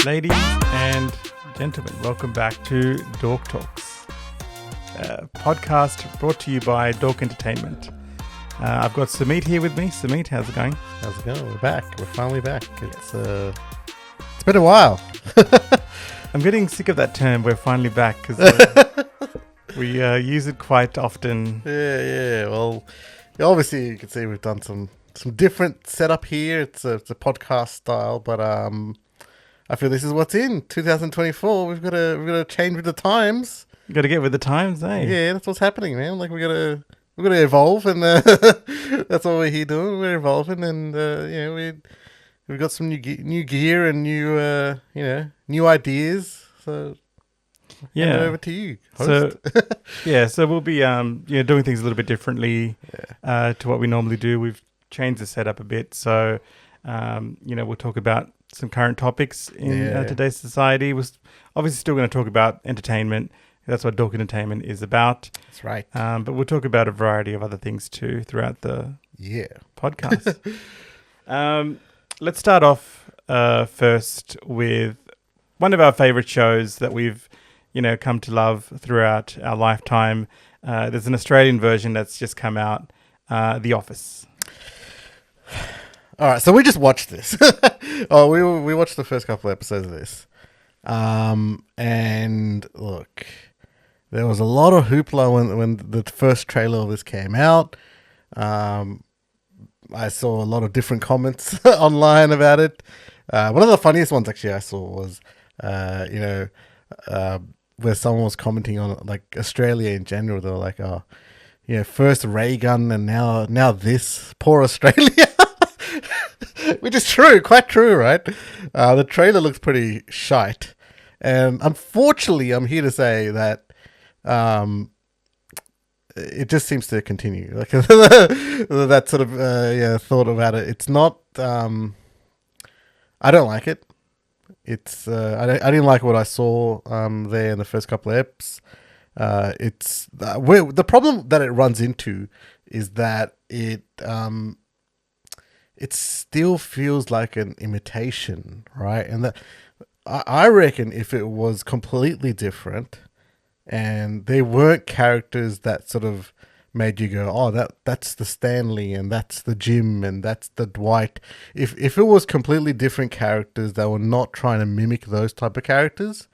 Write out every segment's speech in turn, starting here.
Ladies and gentlemen, welcome back to Dork Talks, a podcast brought to you by Dork Entertainment. I've got Sumit here with me. Sumit, how's it going? How's it going? We're back. We're finally back. It's been a while. I'm getting sick of that term, we're finally back, because we use it quite often. Yeah. Well, obviously you can see we've done some different setup here. It's a podcast style, but I feel this is what's in 2024. We've got to change with the times. You got to get with the times, eh? Yeah, that's what's happening, man. Like we got to evolve, and that's what we're here doing. We're evolving, and we've got some new gear and new ideas. So hand it over to you, host. So we'll be doing things a little bit differently to what we normally do. We've changed the setup a bit, so we'll talk about some current topics in today's society. We're obviously still going to talk about entertainment. That's what Dork Entertainment is about. That's right. But we'll talk about a variety of other things too throughout the podcast. Let's start off first with one of our favorite shows that we've come to love throughout our lifetime. There's an Australian version that's just come out, The Office. All right, so we just watched this. We watched the first couple of episodes of this. And look, there was a lot of hoopla when the first trailer of this came out. I saw a lot of different comments online about it. One of the funniest ones actually I saw was, where someone was commenting on like Australia in general. They were like, first ray gun and now this, poor Australia. Which is true, quite true, right? The trailer looks pretty shite. And unfortunately, I'm here to say that it just seems to continue. Like that sort of thought about it. It's not. I don't like it. It's. I didn't like what I saw there in the first couple of eps. It's the problem that it runs into is that it still feels like an imitation, right? And that I reckon if it was completely different and they weren't characters that sort of made you go, oh, that's the Stanley and that's the Jim and that's the Dwight. If it was completely different characters that were not trying to mimic those type of characters,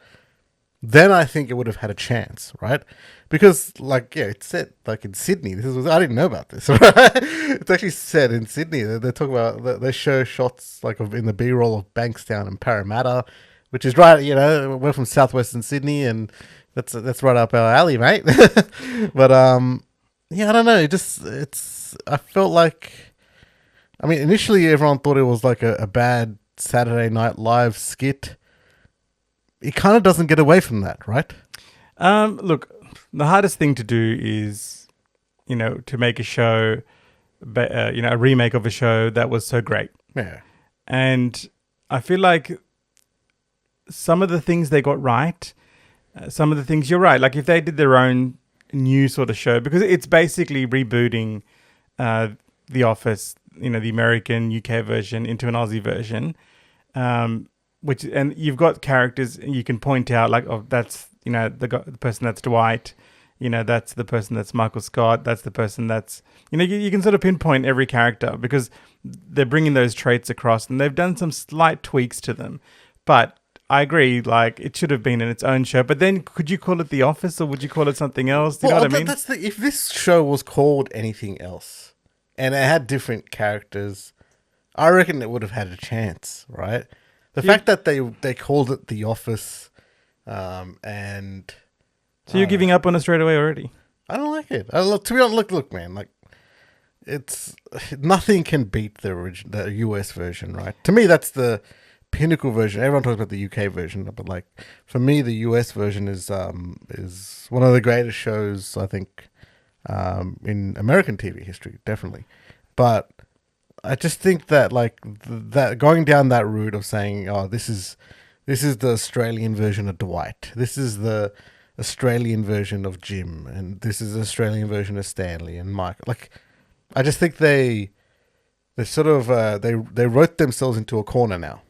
then I think it would have had a chance, right? Because, it's set like in Sydney. I didn't know about this, right? It's actually set in Sydney. They talk about, they show shots like in the B-roll of Bankstown and Parramatta, which is right. We're from southwestern Sydney, and that's right up our alley, mate. But I don't know. I felt like, initially everyone thought it was like a bad Saturday Night Live skit. It kind of doesn't get away from that, right? Look, the hardest thing to do is, to make a show, a remake of a show that was so great. Yeah. And I feel like some of the things they got right, some of the things you're right. Like if they did their own new sort of show, because it's basically rebooting The Office, the American UK version into an Aussie version. And you've got characters you can point out like, oh, that's the person that's Dwight, that's the person that's Michael Scott, that's the person that's you can sort of pinpoint every character because they're bringing those traits across and they've done some slight tweaks to them. But I agree, like it should have been in its own show. But then could you call it The Office or would you call it something else? Do you know what I mean? If this show was called anything else and it had different characters, I reckon it would have had a chance, right? The fact that they called it The Office, and so you're giving up on it straight away already. I don't like it. To be honest, look, man. Like, it's nothing can beat the US version, right? To me, that's the pinnacle version. Everyone talks about the UK version, but like for me, the US version is one of the greatest shows I think in American TV history, definitely. But I just think that that going down that route of saying, oh, this is the Australian version of Dwight, this is the Australian version of Jim, and this is the Australian version of Stanley and Mike. Like, I just think they sort of they wrote themselves into a corner now.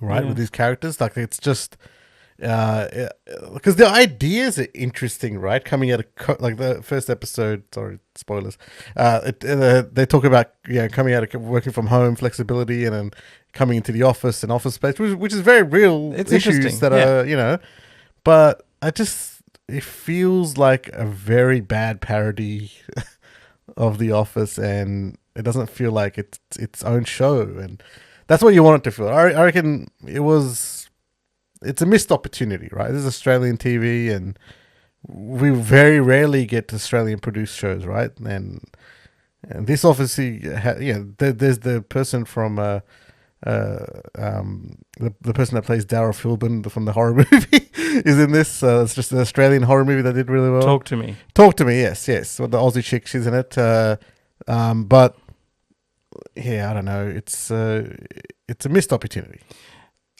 right, with these characters. Like, it's just because the ideas are interesting, right? Coming out of like the first episode, sorry, spoilers. They talk about coming out of working from home, flexibility, and then coming into the office and office space, which is very real issues that are But it feels like a very bad parody of The Office, and it doesn't feel like it's its own show, and that's what you want it to feel. I reckon it's a missed opportunity, right? This is Australian TV, and we very rarely get Australian produced shows, right? And this obviously, there's the person from the person that plays Darryl Philbin from the horror movie is in this. It's just an Australian horror movie that did really well. Talk to Me. Yes. Well, the Aussie chick, she's in it. But yeah, I don't know. It's a missed opportunity.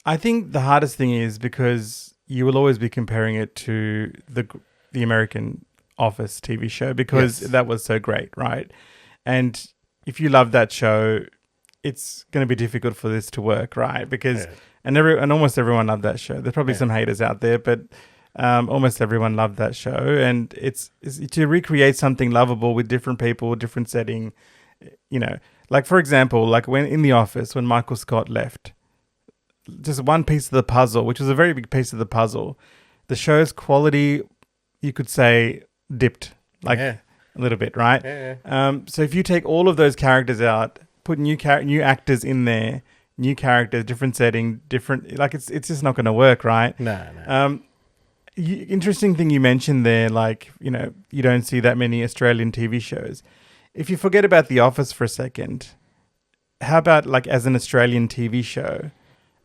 I think the hardest thing is because you will always be comparing it to the American Office TV show because that was so great, right? And if you love that show, it's going to be difficult for this to work, right? Because and almost everyone loved that show. There's probably some haters out there, but almost everyone loved that show. And it's to recreate something lovable with different people, different setting. Like for example, like when in The Office, when Michael Scott left. Just one piece of the puzzle, which was a very big piece of the puzzle. The show's quality, you could say, dipped a little bit, right? Yeah. So if you take all of those characters out, put new actors in there, new characters, different setting, different, like it's just not going to work, right? No. Interesting thing you mentioned there, like you don't see that many Australian TV shows. If you forget about The Office for a second, how about like as an Australian TV show?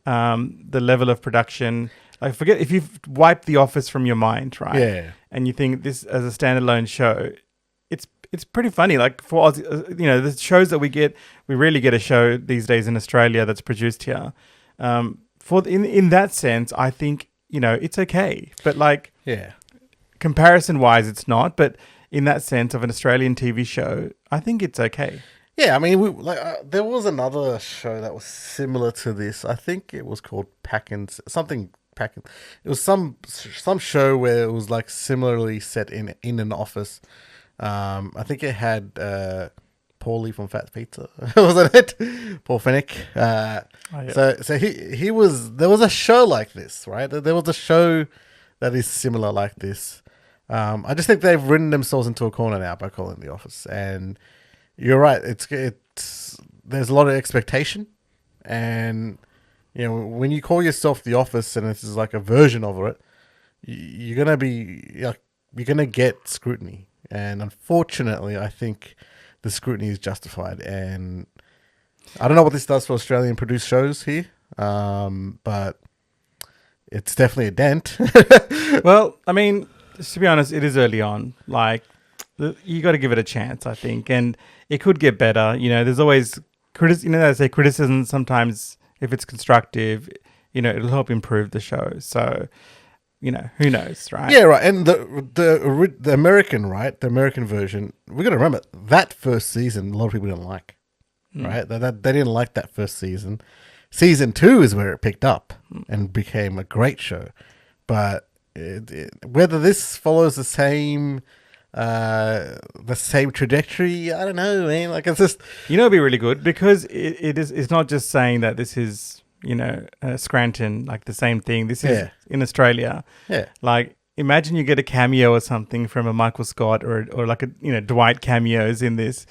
The level of production, like forget if you've wiped The Office from your mind, right? Yeah. And you think this as a standalone show, it's pretty funny. Like for the shows that we rarely get a show these days in Australia that's produced here. In that sense, I think it's okay, but like comparison wise, it's not. But in that sense of an Australian TV show, I think it's okay. Yeah, I mean, there was another show that was similar to this. I think it was called Packin'. It was some show where it was like similarly set in an office. I think it had Paulie from Fat Pizza, wasn't it? Paul Fennick. So he was. There was a show like this, right? There was a show that is similar like this. I just think they've written themselves into a corner now by calling The Office, and you're right. It's there's a lot of expectation, and when you call yourself The Office and this is like a version of it, you're gonna get scrutiny, and unfortunately, I think the scrutiny is justified. And I don't know what this does for Australian produced shows here, but it's definitely a dent. Well, I mean, to be honest, it is early on. Like, you got to give it a chance, I think, and it could get better. There's always they say criticism. Sometimes, if it's constructive, it'll help improve the show. So, who knows, right? Yeah, right. And the American, right? The American version. We got to remember that first season. A lot of people didn't like, right? They didn't like that first season. Season 2 is where it picked up and became a great show. But whether this follows the same trajectory, I don't know, man. Like, it's just it'd be really good because it's not just saying that this is Scranton, like the same thing. This is in Australia. Yeah. Like, imagine you get a cameo or something from a Michael Scott or like a Dwight cameos in this.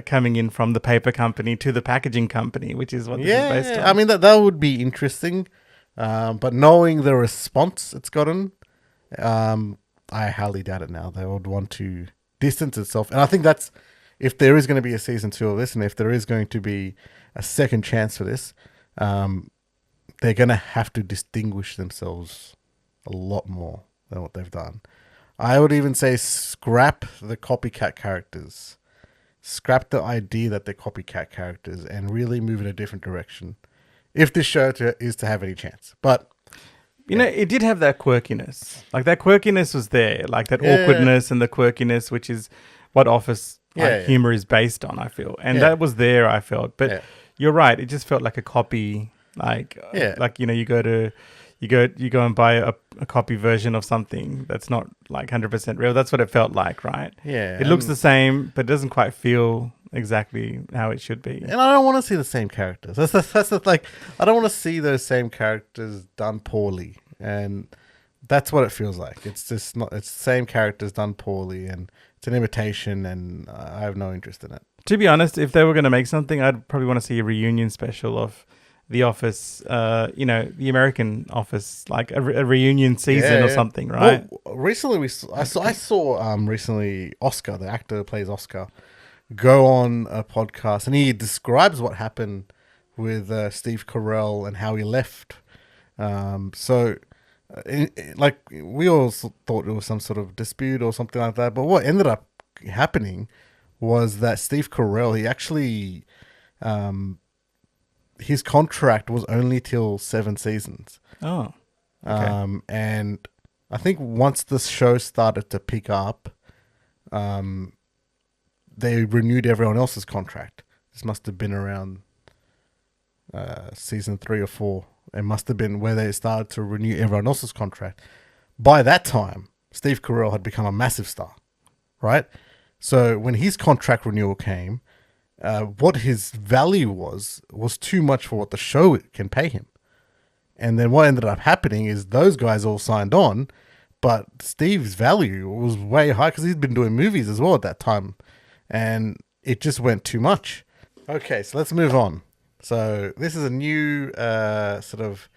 Coming in from the paper company to the packaging company, which is what this is based on. I mean, that would be interesting. But knowing the response it's gotten, I highly doubt it now. They would want to distance itself. And I think that's, if there is going to be a season 2 of this, and if there is going to be a second chance for this, they're going to have to distinguish themselves a lot more than what they've done. I would even say scrap the copycat characters. Scrap the idea that they're copycat characters and really move in a different direction if this show is to have any chance. But it did have that quirkiness. Like, that quirkiness was there, like that awkwardness and the quirkiness, which is what Office humor is based on, I feel. And that was there, I felt. But you're right, it just felt like a copy Yeah. Like you go and buy a copy version of something that's not like 100% real. That's what it felt like, right? Yeah. It looks the same, but it doesn't quite feel exactly how it should be. And I don't want to see the same characters. That's the like. I don't want to see those same characters done poorly, and that's what it feels like. It's just not. It's the same characters done poorly, and it's an imitation, and I have no interest in it. To be honest, if they were going to make something, I'd probably want to see a reunion special of The Office, the American Office, like a reunion season or something, right? Well, recently I saw recently Oscar, the actor who plays Oscar, go on a podcast, and he describes what happened with Steve Carell and how he left. Like we all thought it was some sort of dispute or something like that, but what ended up happening was that Steve Carell, he actually, his contract was only till 7 seasons. Oh, okay. And I think once the show started to pick up, they renewed everyone else's contract. This must have been around season 3 or 4. It must have been where they started to renew everyone else's contract. By that time, Steve Carell had become a massive star, right? So when his contract renewal came, what his value was too much for what the show can pay him. And then what ended up happening is those guys all signed on, but Steve's value was way high because he'd been doing movies as well at that time. And it just went too much. Okay, so let's move on. So this is a new sort of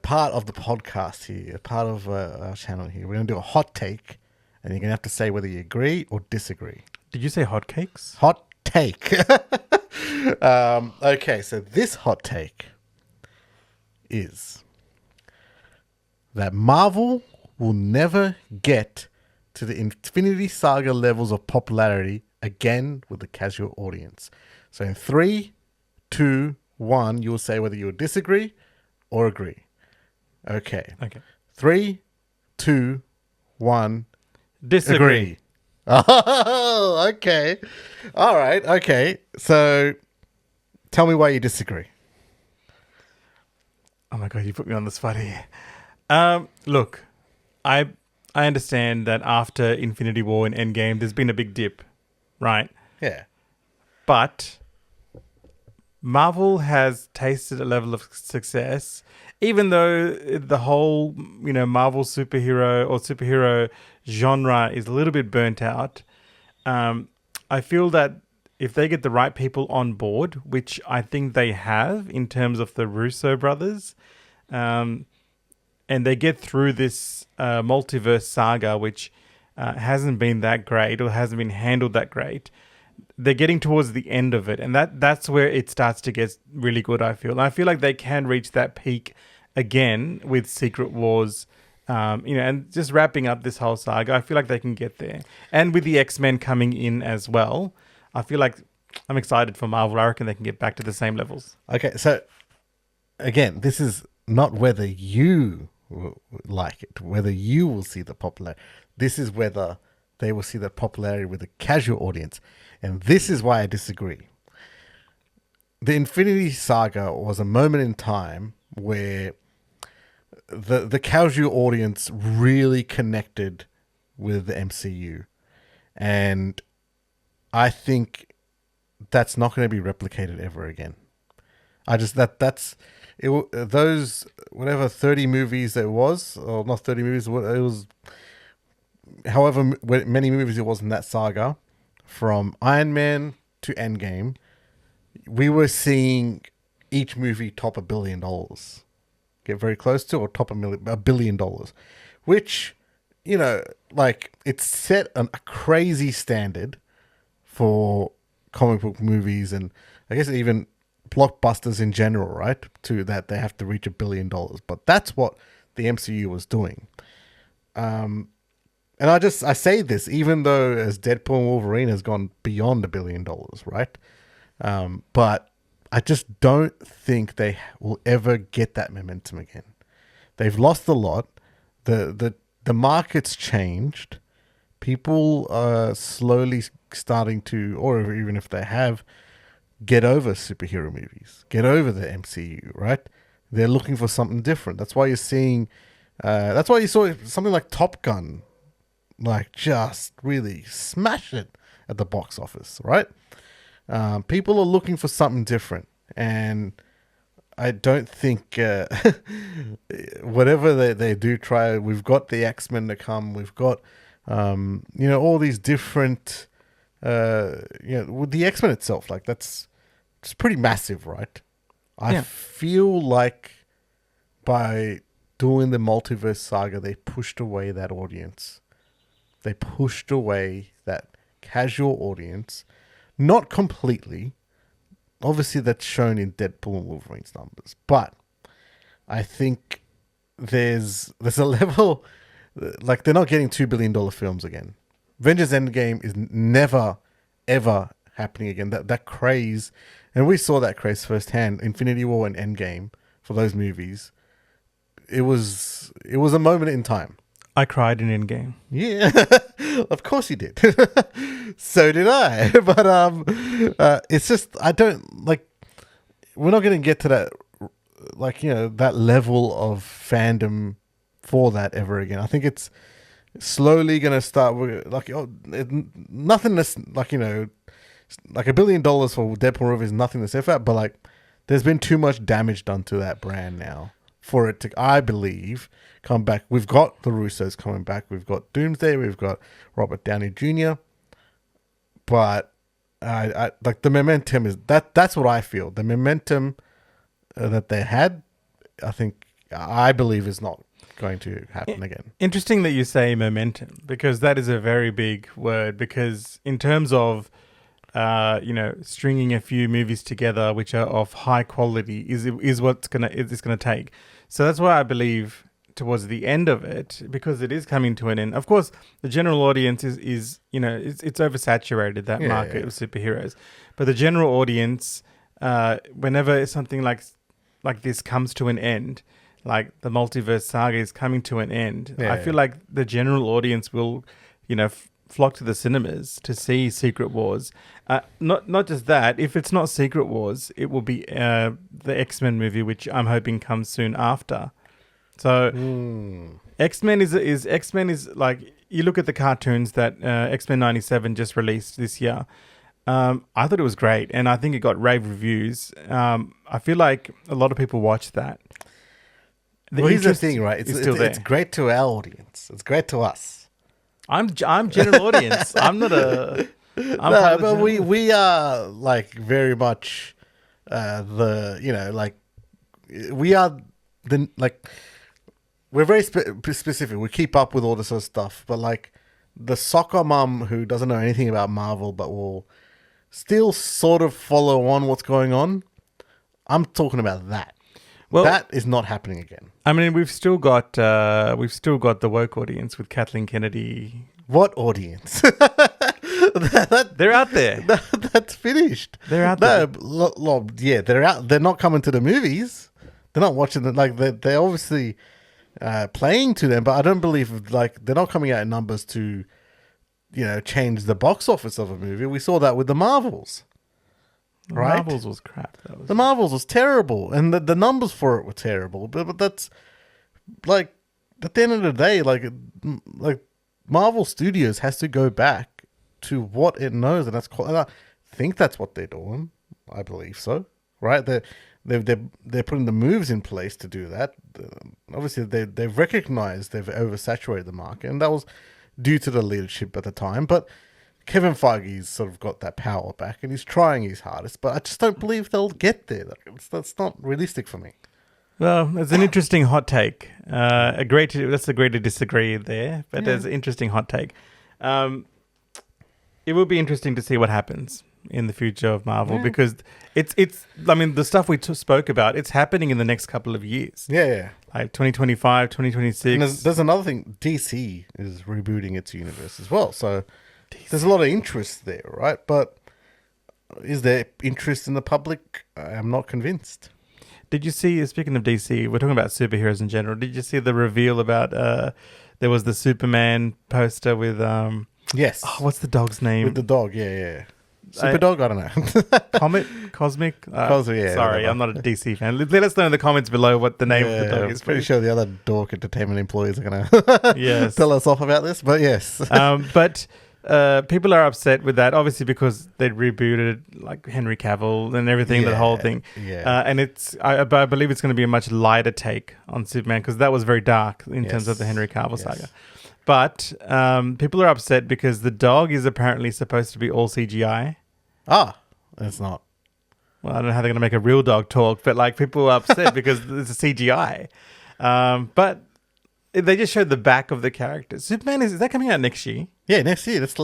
part of the podcast here, part of our channel here. We're going to do a hot take, and you're going to have to say whether you agree or disagree. Did you say hotcakes? Hot take. Okay, so this hot take is that Marvel will never get to the Infinity Saga levels of popularity again with the casual audience. So in 3, 2, 1, you'll say whether you disagree or agree. Okay. 3, 2, 1. Disagree. Oh, okay. All right. Okay. So tell me why you disagree. Oh my God, you put me on the spot here. Look, I understand that after Infinity War and Endgame, there's been a big dip, right? Yeah. But Marvel has tasted a level of success, even though the whole, Marvel superhero genre is a little bit burnt out. I feel that if they get the right people on board, which I think they have in terms of the Russo brothers, and they get through this multiverse saga, which hasn't been that great or hasn't been handled that great, they're getting towards the end of it, and that's where it starts to get really good, I feel. And I feel like they can reach that peak again with Secret Wars, and just wrapping up this whole saga. I feel like they can get there. And with the X-Men coming in as well, I feel like I'm excited for Marvel. I reckon they can get back to the same levels. Okay, so again, this is not whether you will like it, whether you will see the popularity. This is whether they will see the popularity with a casual audience. And this is why I disagree. The Infinity Saga was a moment in time where the casual audience really connected with the MCU. And I think that's not going to be replicated ever again. Those whatever 30 movies it was, or not 30 movies, it was however many movies it was in that saga, from Iron Man to Endgame, we were seeing each movie top $1 billion, get very close to, or top $1 billion, which, it's set a crazy standard for comic book movies, and I guess even blockbusters in general, right? To that they have to reach $1 billion, but that's what the MCU was doing. And I say this even though as Deadpool and Wolverine has gone beyond $1 billion, right? But I just don't think they will ever get that momentum again. They've lost a lot. The market's changed. People are slowly starting to, or even if they have, get over superhero movies, get over the MCU, right? They're looking for something different. That's why you're seeing. That's why you saw something like Top Gun, like just really smash it at the box office, right? People are looking for something different, and I don't think whatever they do try. We've got the X-Men to come. We've got all these different with the X-Men itself. Like it's pretty massive, right? I feel like by doing the multiverse saga, they pushed away that audience. They pushed away that casual audience. Not completely. Obviously, that's shown in Deadpool and Wolverine's numbers. But I think there's a level... Like, they're not getting $2 billion films again. Avengers Endgame is never, ever happening again. That craze... And we saw that craze firsthand. Infinity War and Endgame, for those movies. It was a moment in time. I cried in Endgame. Yeah, of course you did. So did I. But it's just, I don't, like, we're not going to get to that, like, that level of fandom for that ever again. I think it's slowly going to start, like, nothing that's, like, like $1 billion for Deadpool River is nothing to say for that, but, like, there's been too much damage done to that brand now for it to, I believe, come back. We've got the Russos coming back. We've got Doomsday. We've got Robert Downey Jr. But I like the momentum is that's what I feel. The momentum that they had, I believe is not going to happen again. Interesting that you say momentum, because that is a very big word, because in terms of stringing a few movies together which are of high quality is what's gonna take. So that's why I believe towards the end of it, because it is coming to an end. Of course, the general audience is it's oversaturated, that market of superheroes. But the general audience, whenever something like this comes to an end, like the multiverse saga is coming to an end, I feel like the general audience will, flock to the cinemas to see Secret Wars. Not just that. If it's not Secret Wars, it will be the X-Men movie, which I'm hoping comes soon after. So X-Men is like, you look at the cartoons that X-Men 97 just released this year. I thought it was great, and I think it got rave reviews. I feel like a lot of people watched that. Here's the thing, right? It's great to our audience. It's great to us. I'm general audience. I'm not a... but we are like very much we are the, like, we're very specific. We keep up with all this sort of stuff, but like the soccer mum who doesn't know anything about Marvel but will still sort of follow on what's going on, I'm talking about that. Well, that is not happening again. I mean, we've still got the woke audience with Kathleen Kennedy. What audience? They're out there. That's finished. They're out there. They're out. They're not coming to the movies. They're not watching it. Like they're obviously playing to them, but I don't believe like they're not coming out in numbers to, change the box office of a movie. We saw that with the Marvels. Right? Marvels was crap. The Marvels was terrible, and the numbers for it were terrible. But that's like at the end of the day, like Marvel Studios has to go back to what it knows, and and I think that's what they're doing. I believe so. Right? They're putting the moves in place to do that. Obviously, they've recognized they've oversaturated the market, and that was due to the leadership at the time. But Kevin Feige's sort of got that power back, and he's trying his hardest, but I just don't believe they'll get there. That's not realistic for me. Well, it's an interesting hot take. Let's agree to disagree there, but there's an interesting hot take. It will be interesting to see what happens in the future of Marvel, because it's. I mean, the stuff we spoke about, it's happening in the next couple of years. Yeah. Like 2025, 2026. And there's another thing. DC is rebooting its universe as well, so there's a lot of interest there, right? But is there interest in the public? I'm not convinced. Did you see, speaking of DC, we're talking about superheroes in general, did you see the reveal about, there was the Superman poster with... Yes. Oh, what's the dog's name? With the dog, yeah. Superdog? I don't know. Cosmic? Yeah, sorry, whatever. I'm not a DC fan. Let us know in the comments below what the name of the dog is. Pretty please. sure the other Dork Entertainment employees are going to Yes. tell us off about this, but yes. But people are upset with that, obviously, because they rebooted like Henry Cavill and everything, the whole thing. Yeah. And I believe it's going to be a much lighter take on Superman because that was very dark in terms of the Henry Cavill saga. But people are upset because the dog is apparently supposed to be all CGI. It's not. Well, I don't know how they're going to make a real dog talk, but like people are upset because it's a CGI. But they just showed the back of the character. Superman, is that coming out next year? Yeah, next year. That's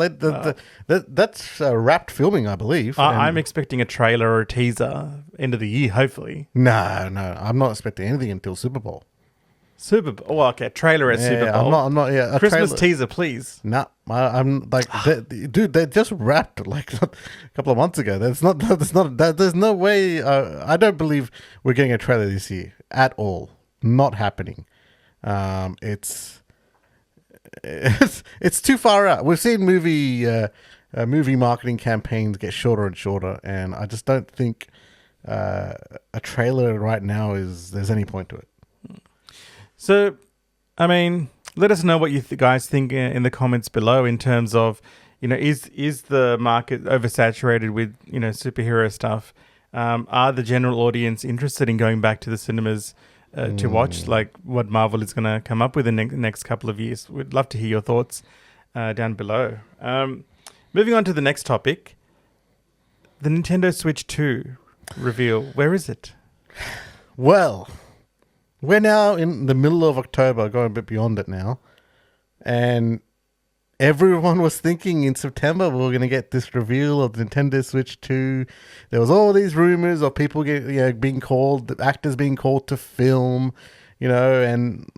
wrapped filming, I believe. I'm expecting a trailer or a teaser end of the year, hopefully. No, I'm not expecting anything until Super Bowl. Super Bowl. Oh, okay, trailer at Super Bowl. I'm not. Yeah, a Christmas trailer. teaser, please. No, I'm like, dude, they just wrapped like a couple of months ago. There's no way. I don't believe we're getting a trailer this year at all. Not happening. It's too far out. We've seen movie marketing campaigns get shorter and shorter, and I just don't think a trailer right now there's any point to it. So, I mean, let us know what you guys think in the comments below in terms of, is the market oversaturated with, superhero stuff? Are the general audience interested in going back to the cinemas to watch, like what Marvel is going to come up with in the next couple of years? We'd love to hear your thoughts down below. Moving on to the next topic, the Nintendo Switch 2 reveal. Where is it? Well, we're now in the middle of October, going a bit beyond it now. And everyone was thinking in September we were going to get this reveal of the Nintendo Switch 2. There was all these rumors of people being called, actors being called to film, and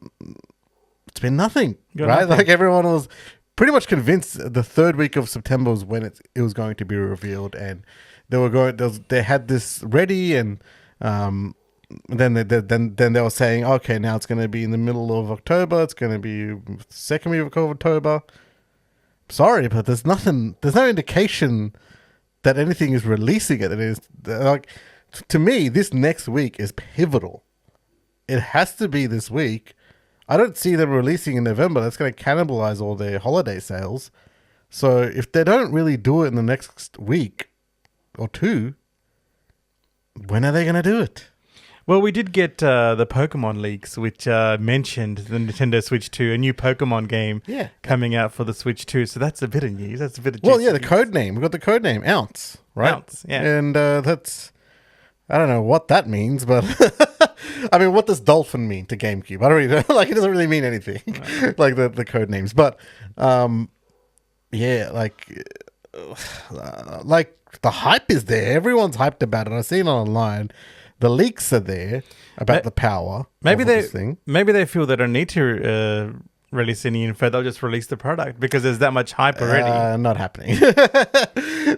it's been nothing, right? Nothing. Like everyone was pretty much convinced the third week of September was when it was going to be revealed, and they had this ready, and then they were saying, okay, now it's going to be in the middle of October. It's going to be second week of October. Sorry, but there's no indication that anything is releasing it. It is like, to me, this next week is pivotal. It has to be this week. I don't see them releasing in November. That's going to cannibalize all their holiday sales. So if they don't really do it in the next week or two, when are they going to do it? Well, we did get the Pokemon leaks, which mentioned the Nintendo Switch 2, a new Pokemon game coming out for the Switch 2. So that's a bit of news. That's a bit of well, yeah, the code name. We've got the code name, Ounce, right? Ounce, yeah. And that's, I don't know what that means, but I mean, what does Dolphin mean to GameCube? I don't really know. Like, it doesn't really mean anything, like the code names. But, yeah, like the hype is there. Everyone's hyped about it. I've seen it online. The leaks are there about the power. Maybe of this thing. Maybe they feel they don't need to release any info. They'll just release the product because there's that much hype already. Not happening.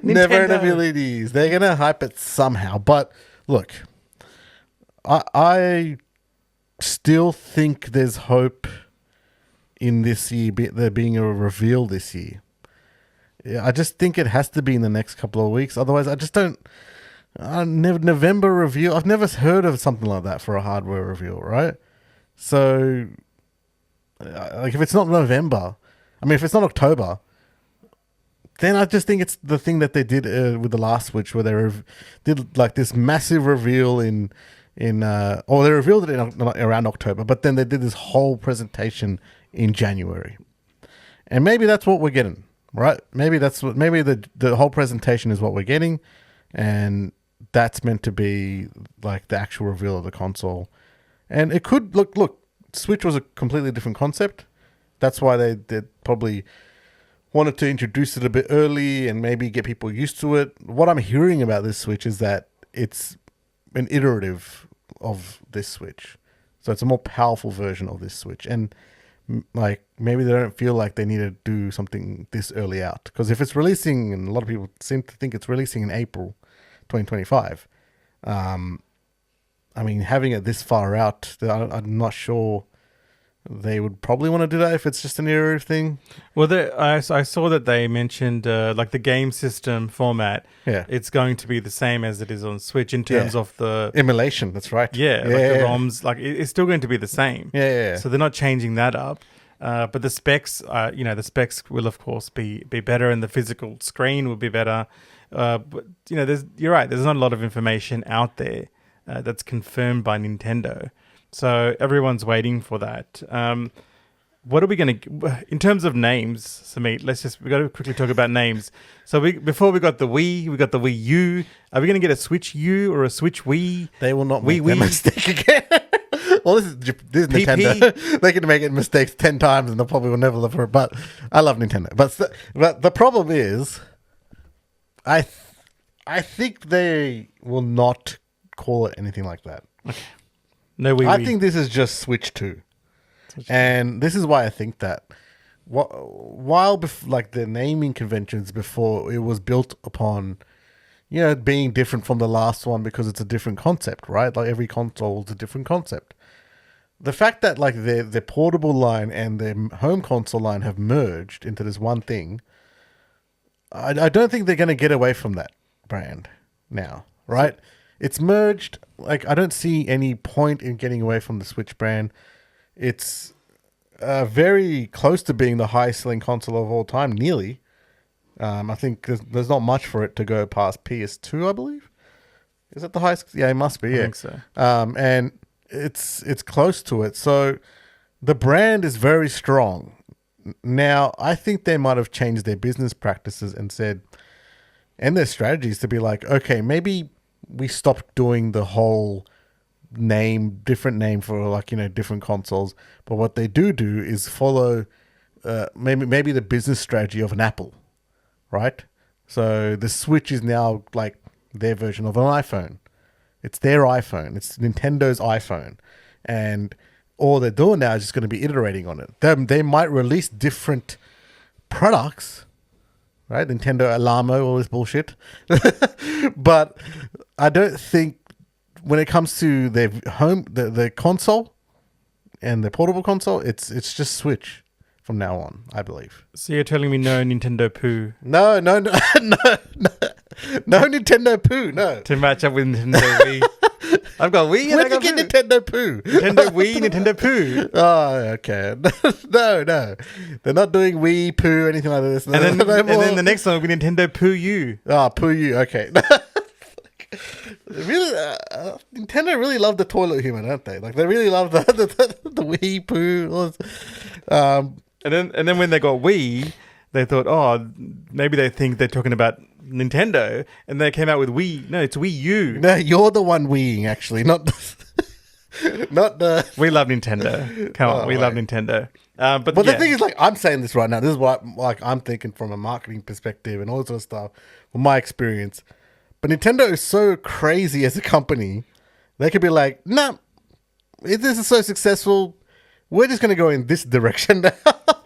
Never in abilities. They're gonna hype it somehow. But look, I still think there's hope in this year. There being a reveal this year. Yeah, I just think it has to be in the next couple of weeks. Otherwise, I just don't. November review. I've never heard of something like that for a hardware reveal, right? So, like, if it's not November, if it's not October, then I just think it's the thing that they did with the last Switch, where they did like this massive reveal or they revealed it around October, but then they did this whole presentation in January, and maybe that's what we're getting, right? Maybe the whole presentation is what we're getting, and that's meant to be like the actual reveal of the console. And it could look, Switch was a completely different concept. That's why they probably wanted to introduce it a bit early and maybe get people used to it. What I'm hearing about this Switch is that it's an iterative of this Switch. So it's a more powerful version of this Switch. And like, maybe they don't feel like they need to do something this early out. Because if it's releasing, and a lot of people seem to think it's releasing in April 2025, having it this far out, I'm not sure they would probably want to do that if it's just an iterative thing. Well, I saw that they mentioned like the game system format. Yeah. It's going to be the same as it is on Switch in terms of the Emulation, that's right. like the ROMs. Like it's still going to be the same. Yeah. So they're not changing that up. But the specs, the specs will of course be better, and the physical screen will be better. But you're right. There's not a lot of information out there that's confirmed by Nintendo. So everyone's waiting for that. What are we going to, in terms of names, Samit? We got to quickly talk about names. So before we got the Wii, we got the Wii U. Are we going to get a Switch U or a Switch Wii? They will not make that mistake again. Well, this is Nintendo. They can make it mistakes 10 times and they probably will never live for it. But I love Nintendo. But the problem is, I think they will not call it anything like that. Okay. No Wii. I think this is just Switch 2. And this is why I think that while the naming conventions before, it was built upon, being different from the last one because it's a different concept, right? Like every console is a different concept. The fact that like their portable line and their home console line have merged into this one thing, I don't think they're going to get away from that brand now, right? It's merged. Like, I don't see any point in getting away from the Switch brand. It's very close to being the highest selling console of all time, nearly. I think there's not much for it to go past PS2, I believe. Is that the highest? Yeah, it must be. Yeah. I think so. And it's close to it. So the brand is very strong. Now, I think they might have changed their business practices and their strategies to be like, okay, maybe we stopped doing the whole different name for different consoles. But what they do is follow maybe the business strategy of an Apple, right? So the Switch is now like their version of an iPhone. It's their iPhone. It's Nintendo's iPhone. And all they're doing now is just going to be iterating on it. They might release different products, right? Nintendo Alamo, all this bullshit. But I don't think when it comes to their home, the console and the portable console, it's just Switch from now on, I believe. So you're telling me no Nintendo Poo? No, no Nintendo Poo, no. To match up with Nintendo Wii. I've got Wii and Where'd I got you get Poo. Nintendo Poo? Nintendo Wii, Nintendo Poo. Oh, okay. No. They're not doing Wii, Poo, anything like this. And then the next one will be Nintendo Poo U. Poo U, okay. Really, Nintendo really love the toilet humor, don't they? Like, they really love the Wii, Poo. And then when they got Wii, they thought, maybe they think they're talking about Nintendo, and they came out with Wii. No, it's Wii U. No, you're the one Wiiing, actually, not the. We love Nintendo. Come on, we love Nintendo. But the thing is, like, I'm saying this right now. This is what I'm thinking from a marketing perspective and all that sort of stuff, from my experience. But Nintendo is so crazy as a company. They could be like, nah, if this is so successful, we're just going to go in this direction now.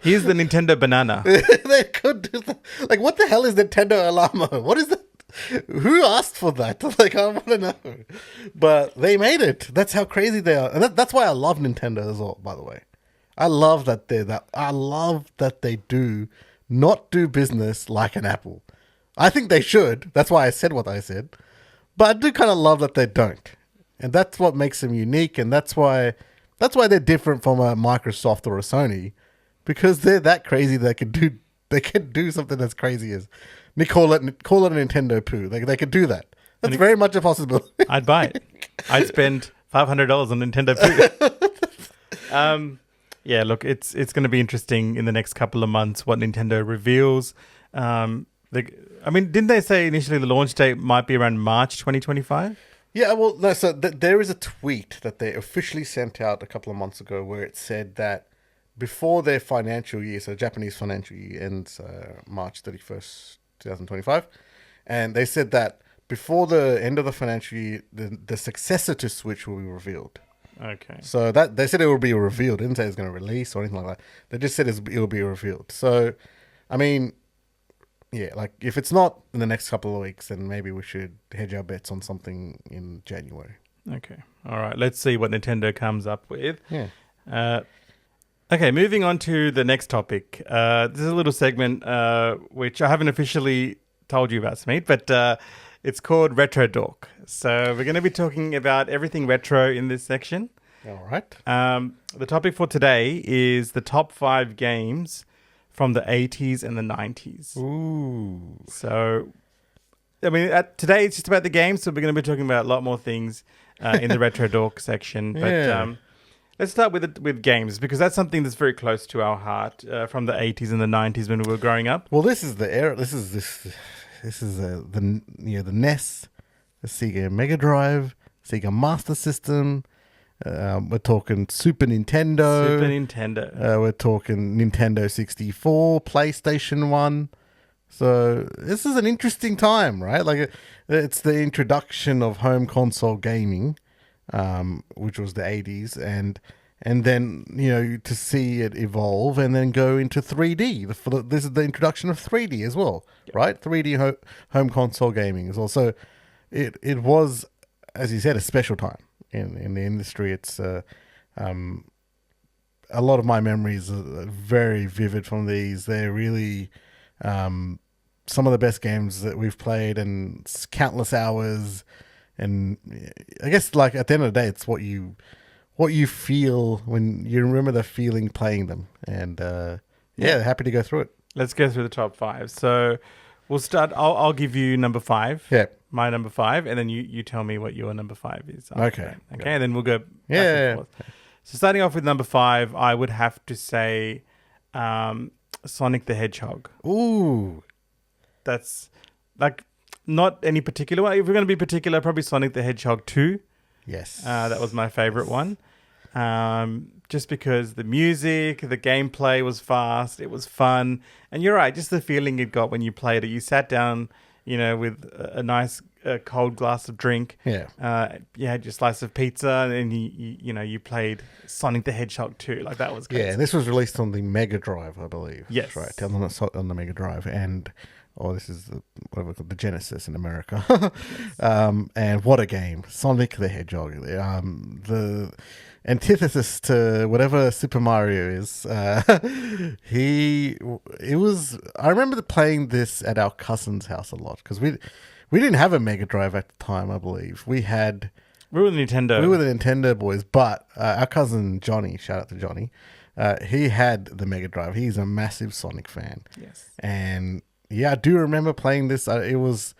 Here's the Nintendo banana. They could do that. Like, what the hell is Nintendo Alamo? What is that? Who asked for that? Like, I want to know. But they made it. That's how crazy they are. And that's why I love Nintendo as well, by the way. I love that I love that they do not do business like an Apple. I think they should. That's why I said what I said. But I do kind of love that they don't. And that's what makes them unique. And that's why they're different from a Microsoft or a Sony. Because they're that crazy they can do something as crazy as they call it a Nintendo Poo. They could do that. That's very much a possibility. I'd buy it. I'd spend $500 on Nintendo Poo. Yeah, look, it's going to be interesting in the next couple of months what Nintendo reveals. Didn't they say initially the launch date might be around March 2025? Yeah, well, no. So there is a tweet that they officially sent out a couple of months ago where it said that before their financial year, so Japanese financial year ends March 31st, 2025, and they said that before the end of the financial year, the successor to Switch will be revealed. Okay. So that they said it will be revealed. They didn't say it's going to release or anything like that. They just said it will be revealed. So, I mean, yeah, like if it's not in the next couple of weeks, then maybe we should hedge our bets on something in January. Okay. All right. Let's see what Nintendo comes up with. Yeah. Okay, moving on to the next topic. This is a little segment which I haven't officially told you about, Smeet, but it's called Retro Dork. So we're going to be talking about everything retro in this section. All right. The topic for today is the top 5 games from the 80s and the 90s. Ooh. So, I mean, today it's just about the games, so we're going to be talking about a lot more things in the Retro Dork section. But Yeah. let's start with games, because that's something that's very close to our heart from the 80s and the 90s when we were growing up. Well, this is the era. This is the NES, the Sega Mega Drive, Sega Master System. We're talking Super Nintendo. Super Nintendo. We're talking Nintendo 64, PlayStation 1. So this is an interesting time, right? Like it's the introduction of home console gaming, which was the 80s, and then to see it evolve and then go into 3D. This is the introduction of 3D as well, right? 3D home console gaming as well. So it was, as you said, a special time in the industry. It's a lot of my memories are very vivid from these. They're really some of the best games that we've played, and countless hours. And I guess, like, at the end of the day, it's what you feel when you remember the feeling playing them. And happy to go through it. Let's go through the top 5. So we'll start. I'll give you number 5. Yeah. My number 5, and then you tell me what your number 5 is. Okay. Okay, and then we'll go back Yeah. and forth. So starting off with number 5, I would have to say Sonic the Hedgehog. Ooh. That's like not any particular one. If we're going to be particular, probably Sonic the Hedgehog 2. Yes. That was my favorite one. Just because the music, the gameplay was fast, it was fun. And you're right, just the feeling you got when you played it. You sat down, with a nice cold glass of drink. Yeah. You had your slice of pizza, and you played Sonic the Hedgehog 2. Like, that was great. Yeah, and this was released on the Mega Drive, I believe. Yes. Right, on the Mega Drive. And this is the Genesis in America. And what a game. Sonic the Hedgehog. The antithesis to whatever Super Mario is. I remember playing this at our cousin's house a lot, because we didn't have a Mega Drive at the time, I believe. We were the Nintendo. We were the Nintendo boys, but our cousin Johnny, shout out to Johnny, he had the Mega Drive. He's a massive Sonic fan. Yes. And yeah, I do remember playing this. It was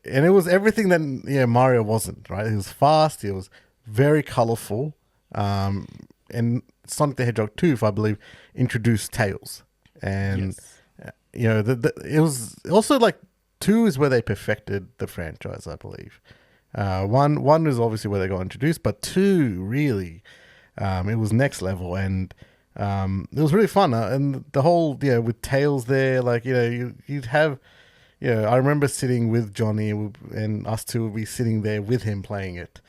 everything that Mario wasn't, right? It was fast. It was very colorful. And Sonic the Hedgehog 2, if I believe, introduced Tails. And it was also like 2 is where they perfected the franchise, I believe. One is obviously where they got introduced, but 2 really, it was next level, and it was really fun. And the whole with Tails there, like you'd have, I remember sitting with Johnny, and us two would be sitting there with him playing it,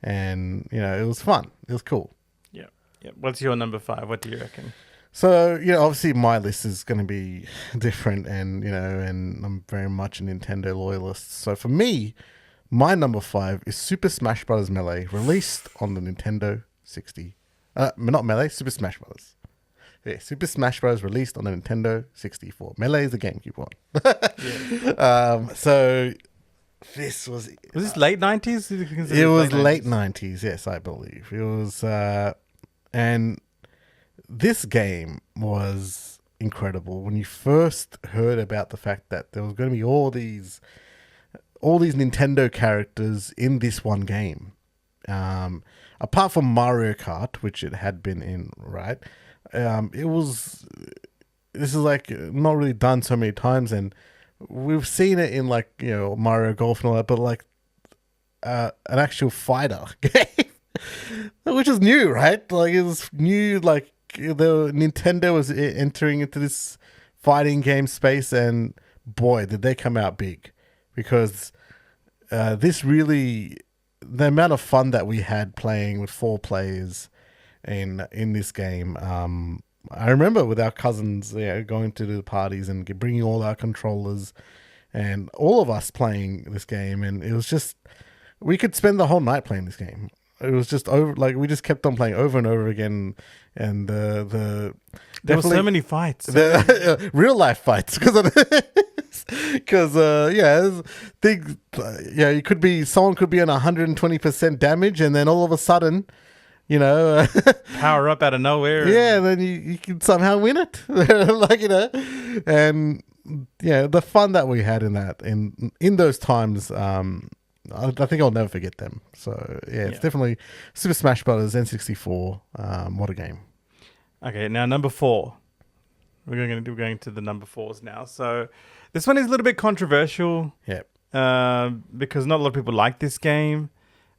and it was fun. It was cool. Yeah. What's your number 5? What do you reckon? So, obviously my list is going to be different, and I'm very much a Nintendo loyalist. So for me, my number 5 is Super Smash Bros. Melee, released on the Nintendo 60. Not Melee, Super Smash Bros. Yeah, Super Smash Bros. Released on the Nintendo 64. Melee is a GameCube one. Yeah. So this was this late 90s? It was late 90s, yes, I believe. It was, and this game was incredible. When you first heard about the fact that there was going to be all these Nintendo characters in this one game, apart from Mario Kart, which it had been in, right? This is like not really done so many times, and we've seen it in like Mario Golf and all that, but like an actual fighter game, which is new, right? Like it was new. Like the Nintendo was entering into this fighting game space, and boy, did they come out big, because this really, the amount of fun that we had playing with 4 players in this game. I remember with our cousins, going to the parties and bringing all our controllers, and all of us playing this game, and it was just, we could spend the whole night playing this game. it was just over. Like we just kept on playing over and over again, and there were so many fights, real life fights because things you could be someone could be on 120% damage, and then all of a sudden, power up out of nowhere. Yeah, then you can somehow win it, and the fun that we had in that in those times. I think I'll never forget them. So it's definitely Super Smash Bros. N64. What a game! Okay, now number 4. We're going to the number 4s now. So this one is a little bit controversial. Yep. Because not a lot of people like this game.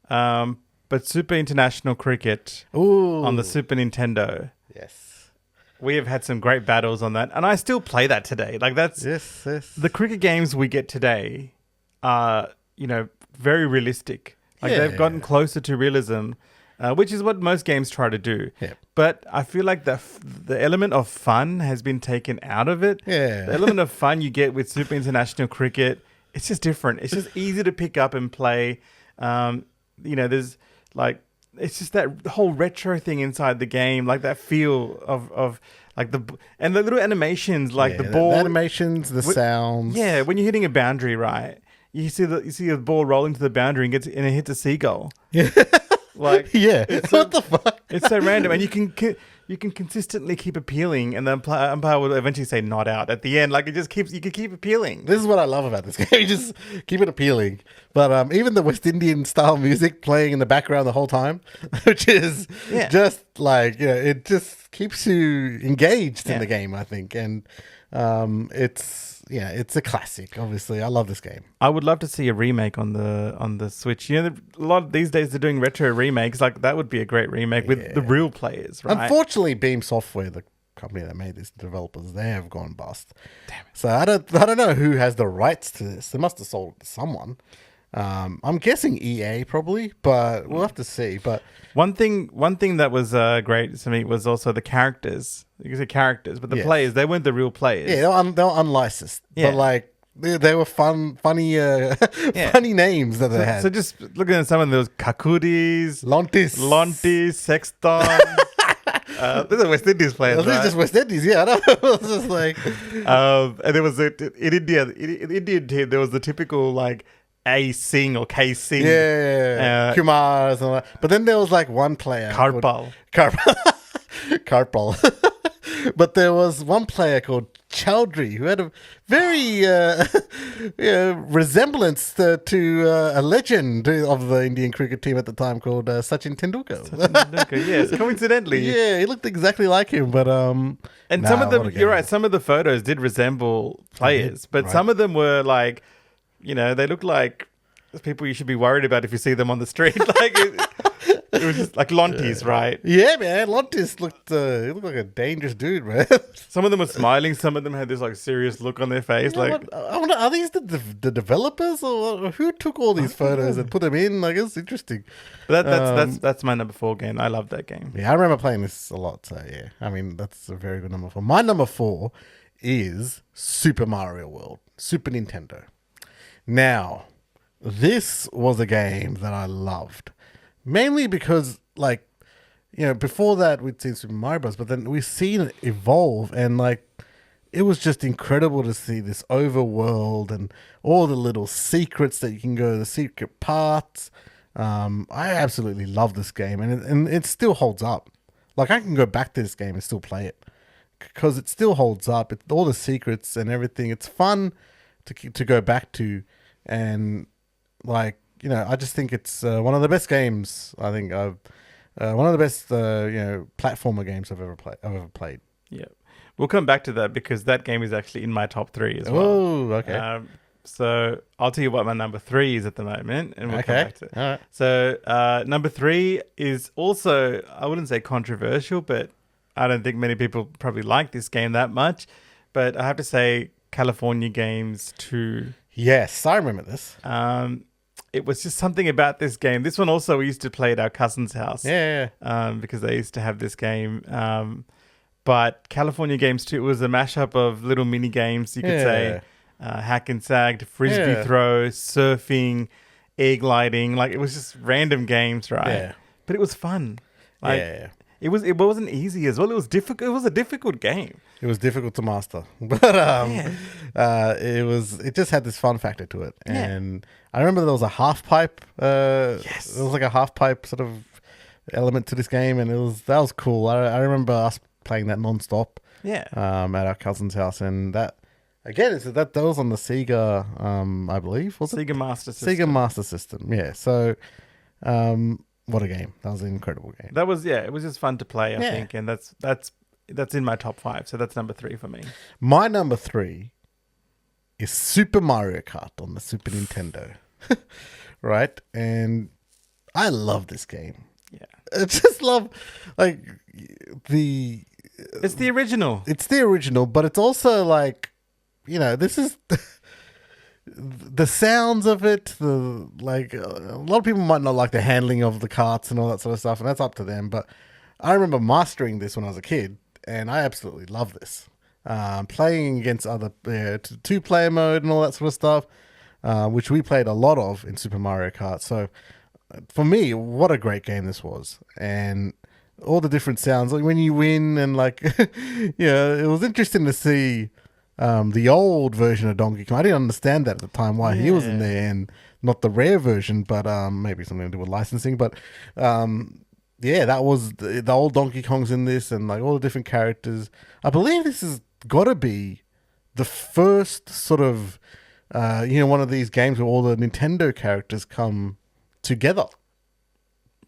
But Super International Cricket on the Super Nintendo. Yes. We have had some great battles on that, and I still play that today. Like that's yes. The cricket games we get today are very realistic. Like they've gotten closer to realism, which is what most games try to do. Yeah. But I feel like the element of fun has been taken out of it. Yeah. The element of fun you get with Super International Cricket, it's just different. It's just easy to pick up and play. There's like it's just that whole retro thing inside the game, like that feel of like the little animations, like the ball the animations, the sounds. Yeah, when you're hitting a boundary, right? You see a ball rolling to the boundary and it hits a seagull. Yeah. Like what the fuck? It's so random, and you can consistently keep appealing, and the umpire will eventually say not out at the end. Like you can keep appealing. This is what I love about this game. You just keep it appealing. But even the West Indian style music playing in the background the whole time, which is just like it just keeps you engaged in the game. I think, and it's a classic. Obviously, I love this game. I would love to see a remake on the Switch. A lot of these days they're doing retro remakes. Like that would be a great remake with the real players, right? Unfortunately, Beam Software, the company that made these developers, they have gone bust. Damn it. So I don't know who has the rights to this. They must have sold it to someone. I'm guessing EA probably, but we'll have to see. But one thing that was great to me was also the characters. You can say characters, but the players, they weren't the real players. Yeah, they were unlicensed. Yeah. But like they were funny names that they had. So just looking at some of those Kakuris, Lontis, Sexton. These are West Indies players, These are just West Indies, yeah. I know. It was just like... and there was in Indian team, there was the typical like A Singh or K Singh. Yeah. Kumar and all that. But then there was like one player. Karpal. But there was one player called Chowdhury who had a very resemblance to a legend of the Indian cricket team at the time called Sachin Tendulkar. Yes, coincidentally. Yeah, he looked exactly like him, but some of them, you're right, some of the photos did resemble players, but some of them were like, they look like people you should be worried about if you see them on the street. Like it was just like Lontis, right? Yeah, man. Lontis looked like a dangerous dude, man. Some of them were smiling. Some of them had this like serious look on their face. I wonder, are these the developers or who took all these photos and put them in? Like, it's interesting. But that's my number 4 game. I love that game. Yeah, I remember playing this a lot. So yeah, I mean that's a very good number 4. My number 4 is Super Mario World, Super Nintendo. Now, this was a game that I loved. Mainly because, before that we'd seen Super Mario Bros., but then we've seen it evolve, and it was just incredible to see this overworld and all the little secrets that you can go to, the secret paths. I absolutely love this game, and it still holds up. Like, I can go back to this game and still play it because it still holds up. All the secrets and everything. It's fun to go back to, and I just think it's one of the best games. I think one of the best platformer games I've ever played. Yeah, we'll come back to that because that game is actually in my top 3 as well. Oh, okay. So I'll tell you what my number 3 is at the moment, and we'll come back to it. All right. So number 3 is also, I wouldn't say controversial, but I don't think many people probably like this game that much. But I have to say, California Games 2. Yes, I remember this. It was just something about this game. This one also we used to play at our cousin's house. Yeah. Because they used to have this game. But California Games 2 was a mashup of little mini games, you could say. Hack and sag, frisbee throw, surfing, air gliding. Like, it was just random games, right? Yeah. but it was fun. Like, yeah. it wasn't easy as well. It was difficult. It was a difficult game. It was difficult to master, but it just had this fun factor to it. And I remember there was a half pipe. Yes, there was like a half pipe sort of element to this game, and that was cool. I remember us playing that non-stop. Yeah. At our cousin's house, and that again that was on the Sega, I believe, was it? Sega Master System. Sega Master System. Yeah. So, what a game! That was an incredible game. That was it was just fun to play. I think, and that's in my top 5. So that's number 3 for me. My number 3 is Super Mario Kart on the Super Nintendo. Right? And I love this game. Yeah. I just love, like, It's the original. It's the original, but it's also like, this is the sounds of it. A lot of people might not like the handling of the carts and all that sort of stuff, and that's up to them. But I remember mastering this when I was a kid, and I absolutely love this. Playing against other 2-player mode and all that sort of stuff, which we played a lot of in Super Mario Kart. So for me, what a great game this was. And all the different sounds, like when you win, and it was interesting to see the old version of Donkey Kong. I didn't understand that at the time, why he was in there and not the rare version, but maybe something to do with licensing. But that was the old Donkey Kong's in this, and like all the different characters. I believe this has got to be the first sort of one of these games where all the Nintendo characters come together.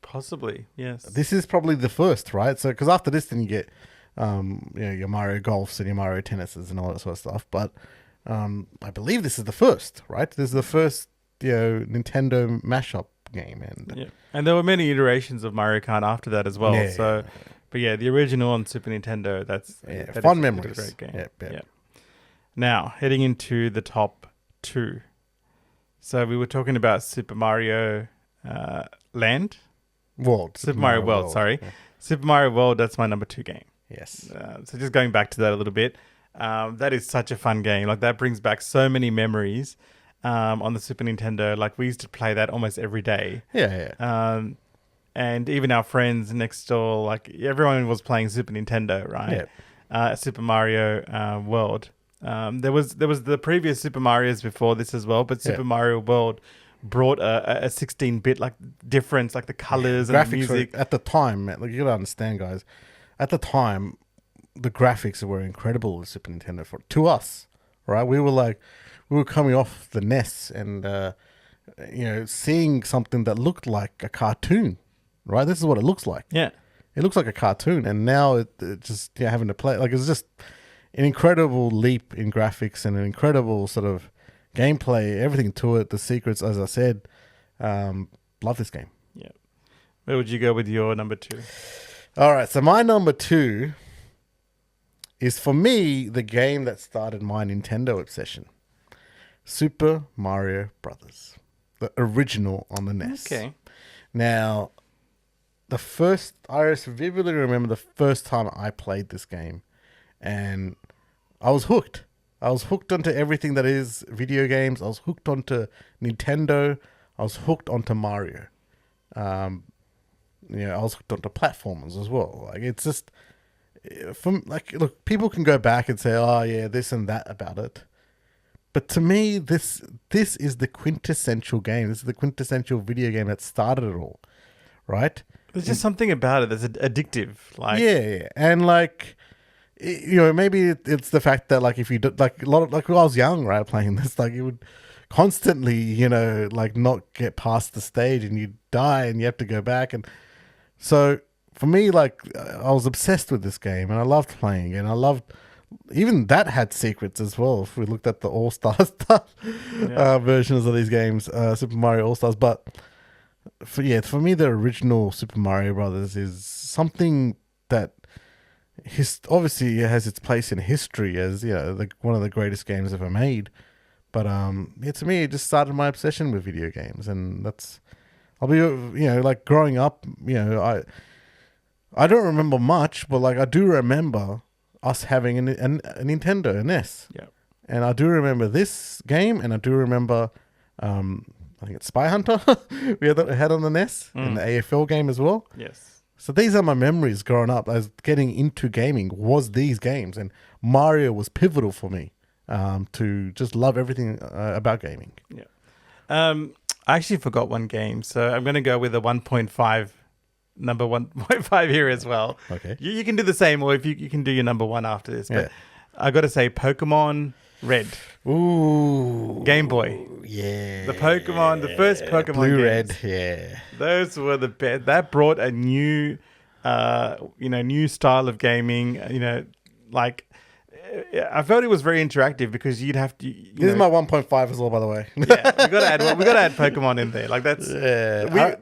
Possibly, yes. This is probably the first, right? So, because after this, then you get, your Mario Golfs and your Mario Tennises and all that sort of stuff. But I believe this is the first, right? This is the first, Nintendo mashup game, and there were many iterations of Mario Kart after that as well. Yeah. But the original on Super Nintendo. That fun memories. It's a great game. Yeah. Now heading into the top 2. So we were talking about Super Mario Land. Super Mario World, sorry. Yeah. Super Mario World, that's my number 2 game. Yes. So just going back to that a little bit, that is such a fun game. Like, that brings back so many memories on the Super Nintendo. Like, we used to play that almost every day. Yeah. And even our friends next door, like, everyone was playing Super Nintendo, right? Yeah. Super Mario World. There was the previous Super Marios before this as well, but Super Mario World brought a 16-bit like difference, like the colors and the music. At the time, man, like, you gotta understand, guys. At the time, the graphics were incredible with Super Nintendo to us, right? We were coming off the NES and seeing something that looked like a cartoon, right? This is what it looks like. Yeah, it looks like a cartoon, and now it just having to play like it's just an incredible leap in graphics and an incredible sort of gameplay, everything to it, the secrets, as I said. Love this game. Yeah. Where would you go with your number 2? All right, so my number 2 is, for me, the game that started my Nintendo obsession. Super Mario Brothers. The original on the NES. Okay. Now, I vividly remember the first time I played this game, and I was hooked. I was hooked onto everything that is video games. I was hooked onto Nintendo. I was hooked onto Mario. I was hooked onto platformers as well. Like, it's just, look, people can go back and say, oh yeah, this and that about it. But to me, this is the quintessential game. This is the quintessential video game that started it all, right? There's just something about it that's addictive. Like, yeah, and like, maybe it's the fact that, like, if you do, like, a lot of, like, when I was young, right, playing this, like, you would constantly, like, not get past the stage and you die and you have to go back. And so for me, like, I was obsessed with this game and I loved playing, and I loved, even that had secrets as well. If we looked at the All-Star stuff, versions of these games, Super Mario All-Stars. But for me, the original Super Mario Brothers is something that obviously has its place in history as one of the greatest games ever made. But to me, it just started my obsession with video games, and I'll be like, growing up, I don't remember much, but like, I do remember us having a Nintendo, a NES. Yeah. And I do remember this game, and I do remember I think it's Spy Hunter. We had on the NES in the AFL game as well. Yes. So these are my memories growing up as getting into gaming was these games, and Mario was pivotal for me to just love everything about gaming. Yeah. I actually forgot one game, so I'm going to go with a 1.5, number 1.5 here as well. Okay. You can do the same, or if you can do your number one after this. But I got to say, Pokemon Red. Ooh. Game Boy. Yeah. The first Pokemon Blue, games. Red, yeah. Those were the best. That brought a new, new style of gaming. I felt it was very interactive because you'd have to. This is my 1.5 as well, by the way. Yeah, we got to add Pokemon in there. Like that's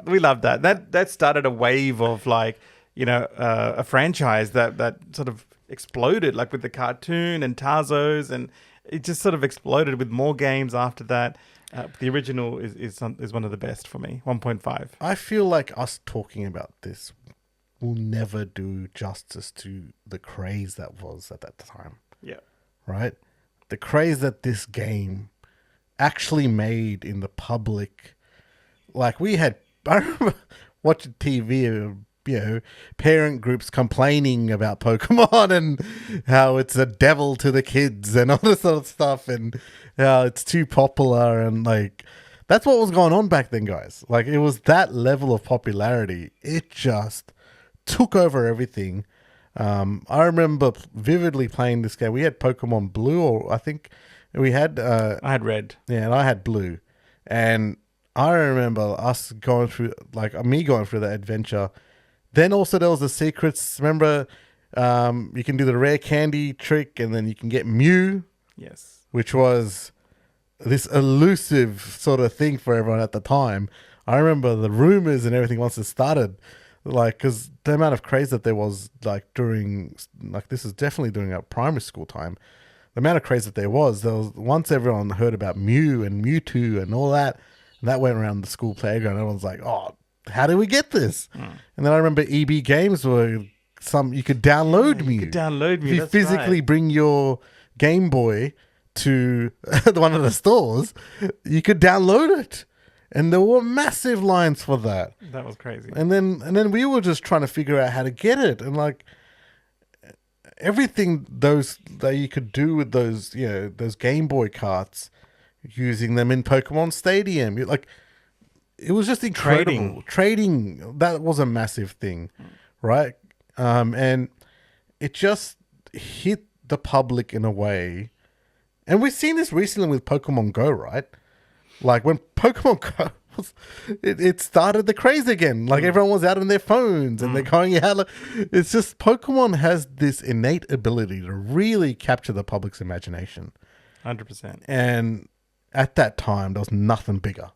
we love that. That started a wave of a franchise that sort of exploded, like with the cartoon and Tarzos, and it just sort of exploded with more games after that. The original is one of the best for me. 1.5. I feel like us talking about this will never do justice to the craze that was at that time. Yeah. Right? The craze that this game actually made in the public. Like I remember watching TV, parent groups complaining about Pokemon and how it's a devil to the kids and all this sort of stuff and how it's too popular and that's what was going on back then, guys. Like it was that level of popularity. It just took over everything. I remember vividly playing this game. We had Pokemon Blue, or I think we had... I had Red. Yeah, and I had Blue. And I remember us going through, me going through that adventure. Then also there was the secrets. Remember, you can do the rare candy trick, and then you can get Mew. Yes. Which was this elusive sort of thing for everyone at the time. I remember the rumors and everything once it started. Because the amount of craze that there was, this is definitely during our primary school time. The amount of craze that there was once everyone heard about Mew and Mewtwo and all that, and that went around the school playground. Everyone's like, "Oh, how do we get this?" And then I remember EB games were you could download Mew. You could download Mew. If you physically bring your Game Boy to one of the stores, you could download it. And there were massive lines for that. That was crazy. And then we were just trying to figure out how to get it. And everything that you could do with those Game Boy carts, using them in Pokemon Stadium. It was just incredible. Trading, that was a massive thing, right? And it just hit the public in a way. And we've seen this recently with Pokemon Go, right? When Pokemon Go it started the craze again. Everyone was out on their phones and they're going out. It's just Pokemon has this innate ability to really capture the public's imagination. 100%. And at that time, there was nothing bigger.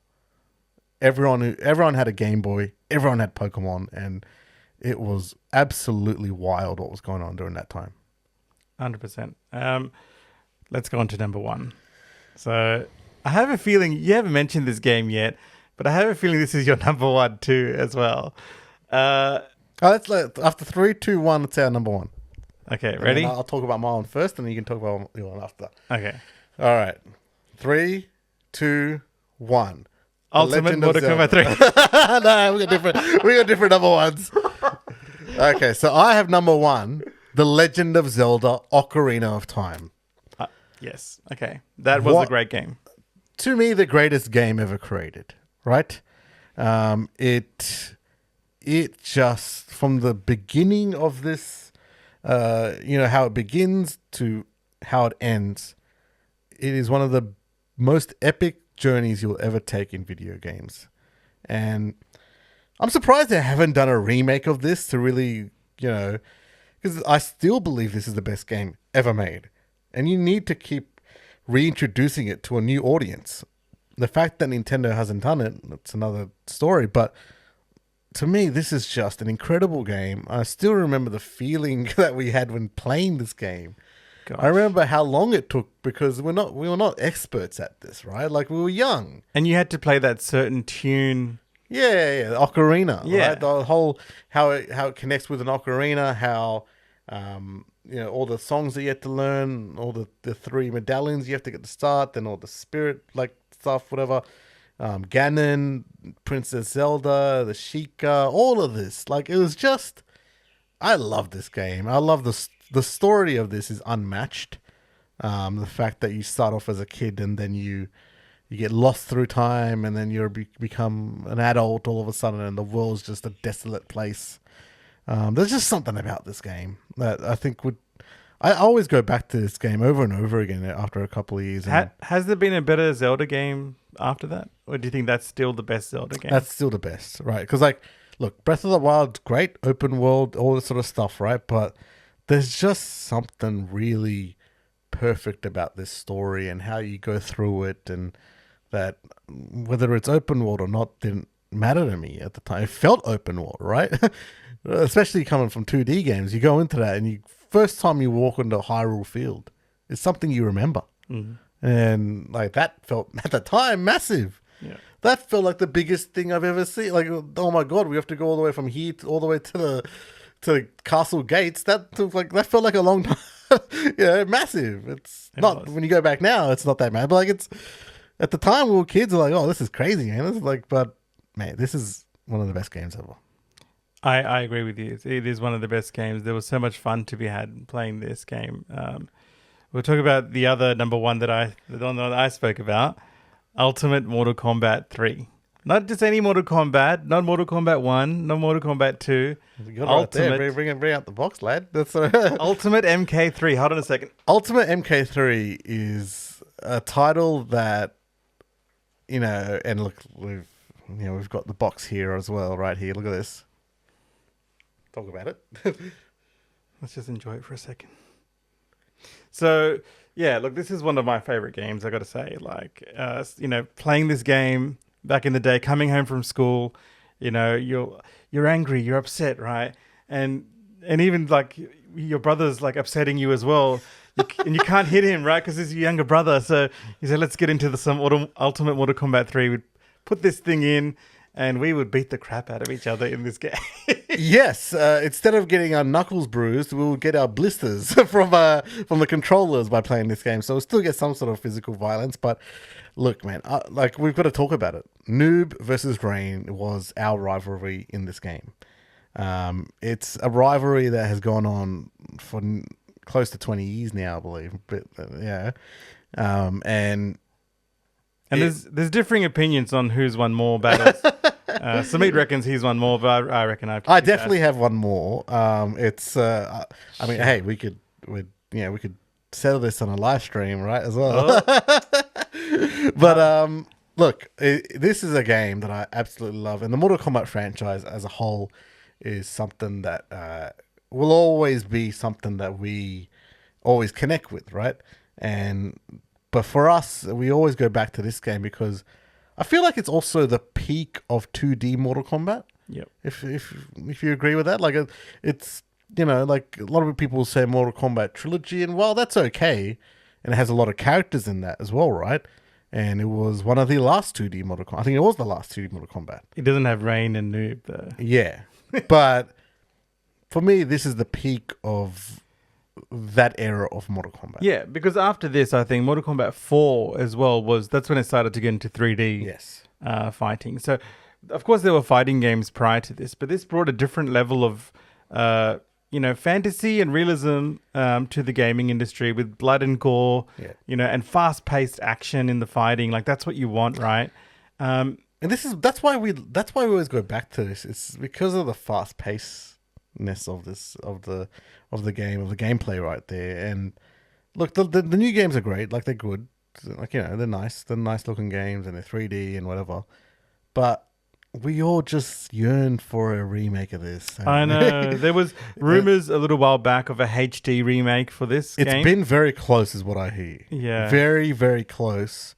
Everyone had a Game Boy. Everyone had Pokemon, and it was absolutely wild what was going on during that time. 100%. Let's go on to number one. So I have a feeling you haven't mentioned this game yet, but I have a feeling this is your number one too as well. After 3, 2, 1, let's say our number one. Okay, ready? I'll talk about my one first, and then you can talk about your one after. Okay. All right. 3, 2, 1. Ultimate Mortal Kombat 3. No, we got different number ones. Okay, so I have number one, The Legend of Zelda: Ocarina of Time. Yes. Okay. That was a great game. To me, the greatest game ever created, right? It just, from the beginning of this, how it begins to how it ends, it is one of the most epic journeys you'll ever take in video games. And I'm surprised they haven't done a remake of this to really, because I still believe this is the best game ever made. And you need to keep reintroducing it to a new audience. The fact that Nintendo hasn't done it, that's another story. But to me, this is just an incredible game. I still remember the feeling that we had when playing this game. Gosh. I remember how long it took because we were not experts at this, right? We were young. And you had to play that certain tune. Yeah, the ocarina. Yeah. Right? The whole, how it connects with an ocarina, how... all the songs that you have to learn, all the 3 medallions you have to get to start, then all the spirit stuff, whatever. Ganon, Princess Zelda, the Sheikah, all of this. Like, it was just, I love this game. I love the story of this is unmatched. The fact that you start off as a kid and then you get lost through time and then you become an adult all of a sudden and the world's just a desolate place. There's just something about this game that I think I always go back to this game over and over again after a couple of years. Has there been a better Zelda game after that? Or do you think that's still the best Zelda game? That's still the best, right? Because, like, look, Breath of the Wild's great, open world, all this sort of stuff, right? But there's just something really perfect about this story and how you go through it, and that whether it's open world or not didn't matter to me at the time. It felt open world, right? Especially coming from 2D games. You go into that and first time you walk into Hyrule Field, it's something you remember. Mm-hmm. And like that felt at the time massive. Yeah. That felt like the biggest thing I've ever seen. Like, oh my god, we have to go all the way from here all the way to the castle gates. That felt like a long time. Massive. It not was. When you go back now, it's not that mad. But like, it's at the time we were kids, like, oh, this is crazy, man. This is like, but man, this is one of the best games ever. I agree with you. It is one of the best games. There was so much fun to be had playing this game. We'll talk about the other number one the one that I spoke about, Ultimate Mortal Kombat 3. Not just any Mortal Kombat, not Mortal Kombat 1, not Mortal Kombat 2. You got Ultimate. Right there. Bring out the box, lad. That's Ultimate MK3. Hold on a second. Ultimate MK3 is a title that, and look, we've got the box here as well, right here. Look at this. Talk about it. Let's just enjoy it for a second. So, yeah, look, this is one of my favorite games, I got to say. Like, playing this game back in the day, coming home from school, you're angry, you're upset, right? And even like your brother's like upsetting you as well, and you can't hit him, right? Because he's your younger brother. So you said, let's get into some Ultimate Mortal Kombat 3. We'd put this thing in, and we would beat the crap out of each other in this game. Yes, instead of getting our knuckles bruised, we would get our blisters from the controllers by playing this game. So we'll still get some sort of physical violence. But look, man, we've got to talk about it. Noob versus Rain was our rivalry in this game. It's a rivalry that has gone on for close to 20 years now, I believe. But yeah, and there's differing opinions on who's won more battles. Samit reckons he's won more, but I reckon I definitely have one more. Hey, we could settle this on a live stream, right, as well. Oh. But look, this is a game that I absolutely love, and the Mortal Kombat franchise as a whole is something that will always be something that we always connect with, right? But for us, we always go back to this game because I feel like it's also the peak of 2D Mortal Kombat. Yep. If you agree with that, like it's like a lot of people say Mortal Kombat trilogy, and well, that's okay, and it has a lot of characters in that as well, right? And it was one of the last 2D Mortal Kombat. I think it was the last 2D Mortal Kombat. It doesn't have Rain and Noob though. Yeah, but for me, this is the peak of that era of Mortal Kombat. Yeah, because after this, I think Mortal Kombat 4 as well that's when it started to get into 3D fighting. So, of course, there were fighting games prior to this, but this brought a different level of, fantasy and realism to the gaming industry with blood and gore, and fast-paced action in the fighting. Like that's what you want, right? And that's why we always go back to this. It's because of the fast-pacedness of the game, of the gameplay right there. And look, the new games are great. Like, they're good. Like, they're nice. They're nice looking games and they're 3D and whatever. But we all just yearn for a remake of this. I know. There was rumors a little while back of a HD remake for this game. It's been very close is what I hear. Yeah. Very, very close.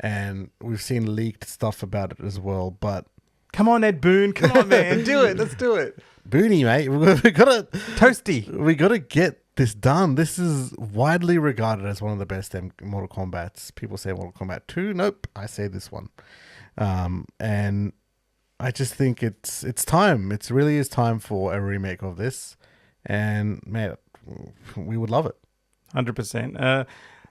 And we've seen leaked stuff about it as well. But come on, Ed Boon. Come on, man. Do it. Let's do it. Booney, mate. We gotta Toasty. We gotta get this done. This is widely regarded as one of the best Mortal Kombats. People say Mortal Kombat 2. Nope, I say this one. And I just think it's time. It really is time for a remake of this. And man, we would love it. 100%.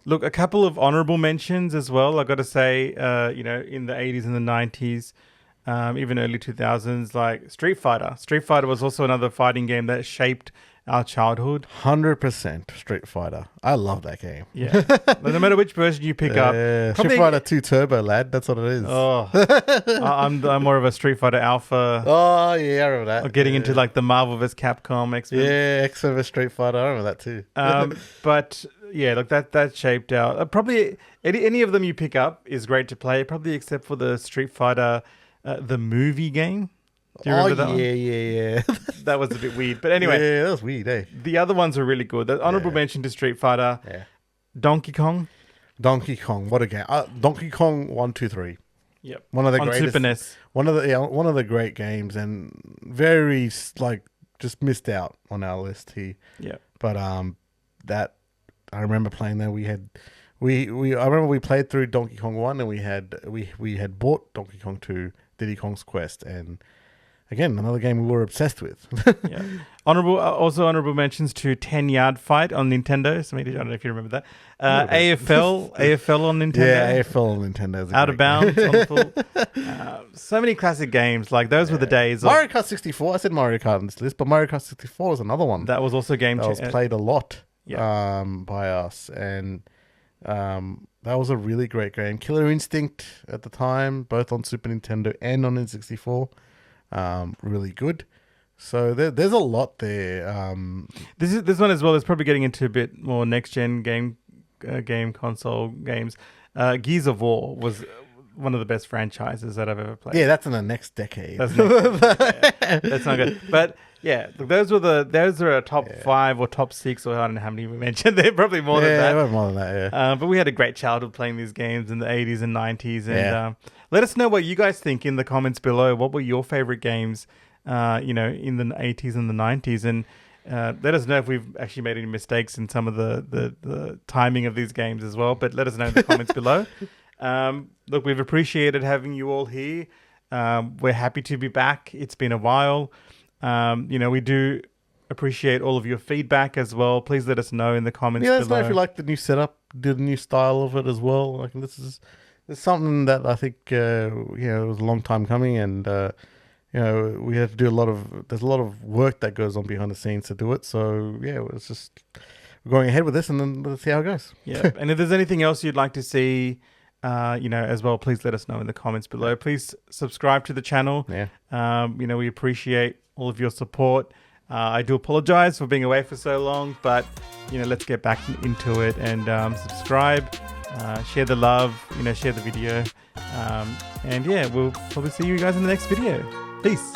Look, a couple of honorable mentions as well. I got to say, in the 80s and the 90s, even early 2000s, like Street Fighter. Street Fighter was also another fighting game that shaped our childhood. 100% Street Fighter. I love that game. Yeah. No matter which version you pick up. Street Fighter 2 Turbo, lad. That's what it is. Oh, I'm more of a Street Fighter Alpha. Oh, yeah, I remember that. Or getting into like the Marvel vs. Capcom X-Men. Yeah, X-Men vs. Street Fighter. I remember that too. But yeah, look, that shaped out. Probably any of them you pick up is great to play, probably except for the Street Fighter, the movie game. Do you remember that one? Yeah. That was a bit weird. But anyway. Yeah, that was weird, eh? The other ones are really good. The honorable mention to Street Fighter. Yeah. Donkey Kong. Donkey Kong, what a game. Donkey Kong 1, 2, 3. Yep. One of the on greatest. Super NES. One of the great games, and very just missed out on our list here. Yeah. But that I remember playing there. I remember we played through Donkey Kong 1, and we had bought Donkey Kong 2, Diddy Kong's Quest, and again, another game we were obsessed with. Yeah. Honorable mentions to 10-Yard Fight on Nintendo. So maybe I don't know if you remember that. AFL on Nintendo. Yeah, AFL on Nintendo. Out of Bounds. Wonderful. So many classic games. Like those were the days. Mario Kart 64. I said Mario Kart on this list, but Mario Kart 64 was another one. That was also a game that was played a lot by us, and that was a really great game. Killer Instinct at the time, both on Super Nintendo and on N64. Really good. So there's a lot there. This one as well is probably getting into a bit more next gen game console games. Gears of War was one of the best franchises that I've ever played. Yeah, that's in the next decade. That's not good. But yeah, those are a top 5 or top 6, or I don't know how many we mentioned. They're probably more than that. Yeah, more than that. Yeah. But we had a great childhood playing these games in the 80s and 90s, and let us know what you guys think in the comments below. What were your favorite games, in the 80s and the 90s, and let us know if we've actually made any mistakes in some of the timing of these games as well. But let us know in the comments below. Look, we've appreciated having you all here. We're happy to be back. It's been a while. We do appreciate all of your feedback as well. Please let us know in the comments below. Let us know if you like the new setup, the new style of it as well. Like it's something that I think it was a long time coming, and we had to do there's a lot of work that goes on behind the scenes to do it. So yeah, it's just going ahead with this, and then let's see how it goes. Yeah, and if there's anything else you'd like to see, as well, please let us know in the comments below. Please subscribe to the channel. Yeah. We appreciate all of your support. I do apologize for being away for so long, but let's get back into it and subscribe, share the love, share the video, and we'll probably see you guys in the next video. Peace.